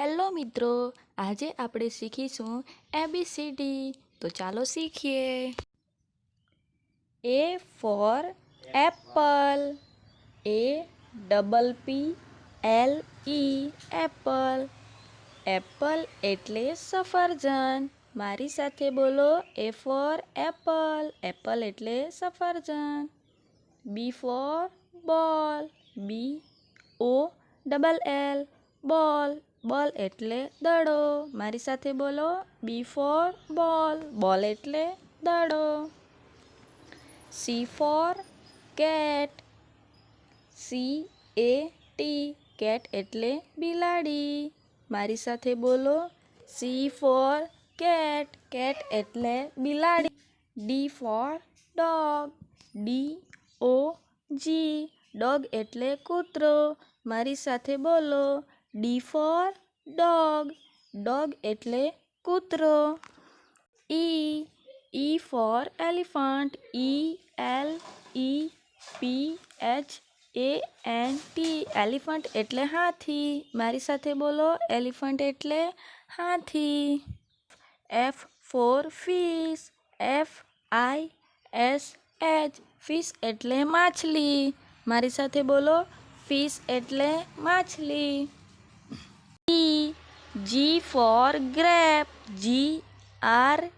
Hello મિત્રો, આજે આપણે શીખીશું ABCD. તો ચાલો શીખીએ. A for apple. APPLE apple. Apple એટલે સફરજન. મારી સાથે બોલો, A for apple. એપલ એટલે સફરજન. B for ball. BOLL ball. બોલ એટલે દડો. મારી સાથે બોલો, B for ball. બોલ એટલે દડો. C for cat. CAT cat એટલે બિલાડી. મારી સાથે બોલો, C for cat. cat એટલે બિલાડી. D for dog. DOG dog એટલે કૂતરો. મારી સાથે બોલો, D for dog. dog એટલે કૂતરો. E for elephant. ELEPHANT elephant એટલે હાથી. મારી સાથે બોલો, elephant એટલે હાથી. F for fish. FISH fish એટલે માછલી. મારી સાથે બોલો, fish એટલે માછલી. G for grape. GRAPE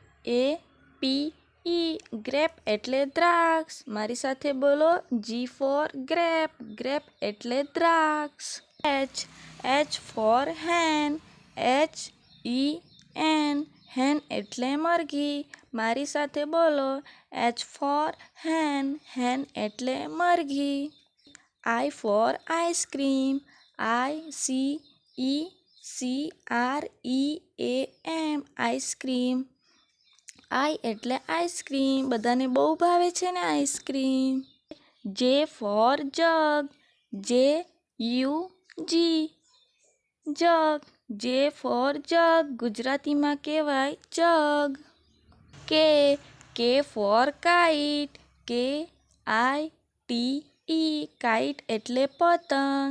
grape એટલે દ્રાક્ષ. મારી સાથે બોલો, G for grape. grape એટલે દ્રાક્ષ. H for hen. HEN hen એટલે મરઘી. મારી સાથે બોલો, H for hen. hen એટલે મરઘી. I for ice cream. ICECREAM ice cream. I એટલે આઈસ્ક્રીમ. બધાને બહુ ભાવે છે ને ice cream. J for jug. JUG jug. J for jug ગુજરાતીમાં કહેવાય જગ. K for kite. KITE kite એટલે પતંગ.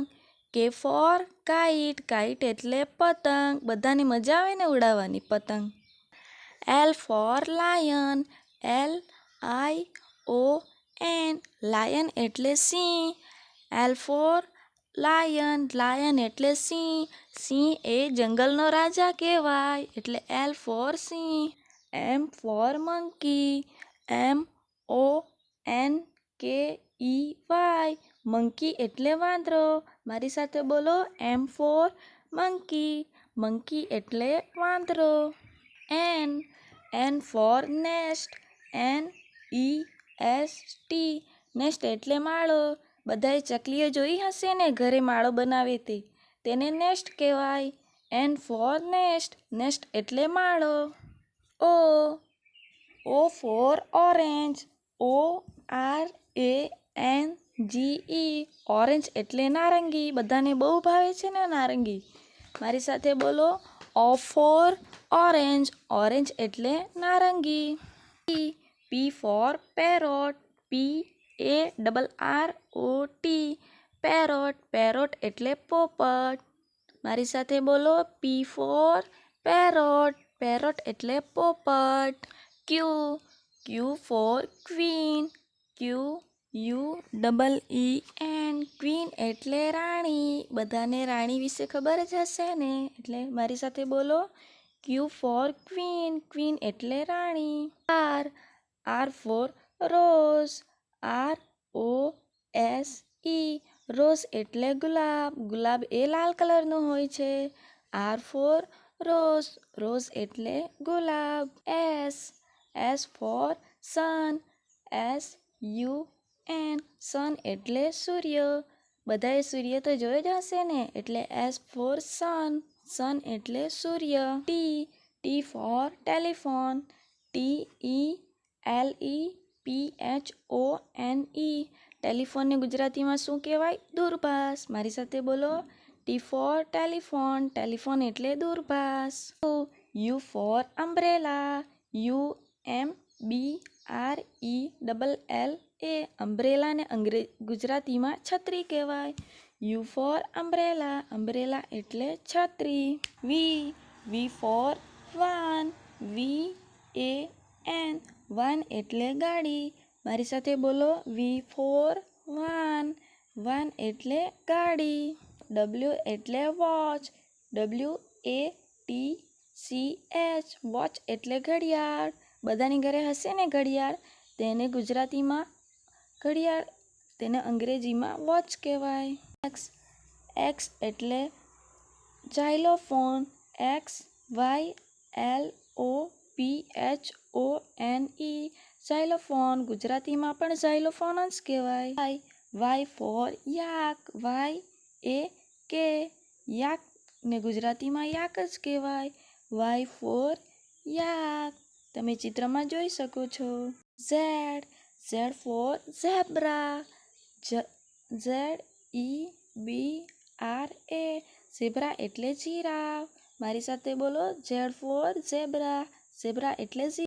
K for kite. kite એટલે પતંગ. બધાને મજા આવે ને ઉડાવવાની પતંગ. L for lion. LION lion એટલે સિંહ. L for lion. lion એટલે સિંહ. સિંહ એ જંગલનો રાજા કહેવાય એટલે L for Singh. M for monkey. MONKEY monkey એટલે વાંદરો. મારી સાથે બોલો, M for monkey. monkey એટલે વાંદરો. N for nest. NEST nest એટલે માળો. બધાએ ચકલીઓ જોઈ હશે ને ઘરે માળો બનાવે તેને નેસ્ટ કહેવાય. N for nest. nest એટલે માળો. O for orange. ORANGE orange એટલે નારંગી. બધાને બહુ ભાવે છે ને નારંગી. મારી સાથે બોલો, O for orange. orange એટલે નારંગી. P for parrot. PARROT parrot. parrot એટલે પોપટ. મારી સાથે બોલો, P for parrot. parrot એટલે પોપટ. Q for queen. QUEEN queen એટલે રાણી. બધાને રાણી વિશે ખબર જ હશે ને એટલે મારી સાથે બોલો, Q for queen. queen એટલે રાણી. R for rose. ROSE rose એટલે ગુલાબ. ગુલાબ એ લાલ કલરનું હોય છે. R for rose. rose એટલે ગુલાબ. S for sun. SUN sun એટલે સૂર્ય. બધાએ સૂર્ય તો જોયો જ હશે ને એટલે S for sun. sun એટલે સૂર્ય. T for telephone. TELEPHONE ટેલિફોનને ગુજરાતીમાં શું કહેવાય? દૂરભાષ. મારી સાથે બોલો, T for telephone. ટેલિફોન એટલે દૂરભાષ. U for umbrella. UMBRELLA umbrella ને ગુજરાતીમાં છત્રી કહેવાય. યુ ફોર અમ્બ્રેલા, અમ્બ્રેલા એટલે છત્રી. વી ફોર વાન, VAN, વાન એટલે ગાડી. મારી સાથે બોલો, વી ફોર વાન, વાન એટલે ગાડી. W એટલે વોચ, WATCH, વોચ એટલે ઘડિયાળ. બધાની ઘરે હશે ને ઘડિયાળ, તેને ગુજરાતીમાં ઘડિયાળ, તેને અંગ્રેજીમાં વોચ કહેવાય. એક્સ એટલે ઝાયલોફોન, XYLOPHONE, ઝાયલોફોન. ગુજરાતીમાં પણ ઝાયલોફોન જ કહેવાય. Y for yak, YAK, yak ને ગુજરાતીમાં યાક જ કહેવાય. Y for yak. તમે ચિત્રમાં જોઈ શકો છો. Z for zebra, ZEBRA, zebra એટલે જીરાફ. મારી સાથે બોલો, ઝેડ ફોર ઝેબ્રા, ઝેબ્રા એટલે